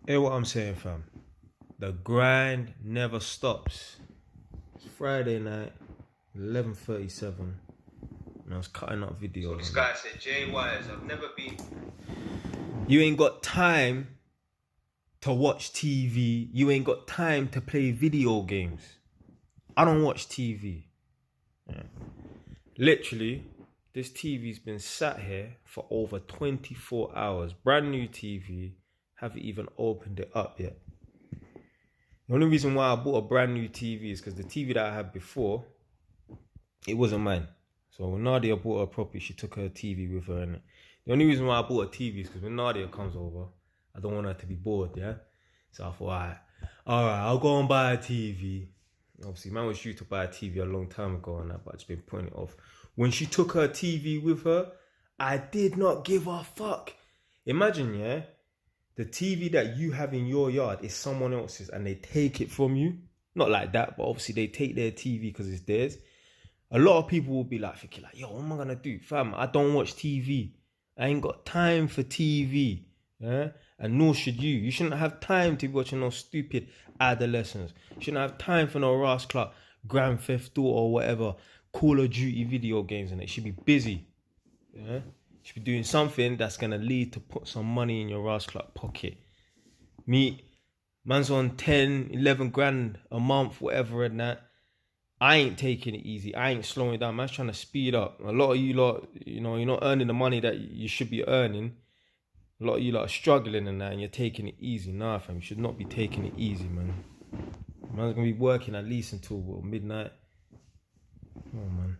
Hear what I'm saying, fam. The grind never stops. It's Friday night, 11:37, and I was cutting up videos. So this guy said, Jay Wise, I've never been. You ain't got time to watch TV. You ain't got time to play video games. I don't watch TV. Yeah. Literally, this TV's been sat here for over 24 hours. Brand new TV. Haven't even opened it up yet. The only reason why I bought a brand new TV is because the TV that I had before, it wasn't mine. So when Nadia bought her property, she took her TV with her. And the only reason why I bought a TV is because when Nadia comes over, I don't want her to be bored, yeah? So I thought, all right, I'll go and buy a TV. Obviously, man was due to buy a TV a long time ago and that, but I've just been putting it off. When she took her TV with her, I did not give a fuck. Imagine, yeah? The TV that you have in your yard is someone else's and they take it from you. Not like that, but obviously they take their TV because it's theirs. A lot of people will be like thinking like, yo, what am I going to do? Fam, I don't watch TV. I ain't got time for TV. Yeah? And nor should you. You shouldn't have time to be watching no stupid adolescents. You shouldn't have time for no Ross Clark, Grand Theft Auto or whatever, Call of Duty video games, and it should be busy. Yeah? You should be doing something that's going to lead to put some money in your Ross Clark pocket. Man's on 10, 11 grand a month, whatever and that. I ain't taking it easy. I ain't slowing down. Man's trying to speed up. A lot of you lot, you know, you're not earning the money that you should be earning. A lot of you lot are struggling in that and you're taking it easy. Nah, fam, you should not be taking it easy, man. Man's going to be working at least until midnight. Oh, man.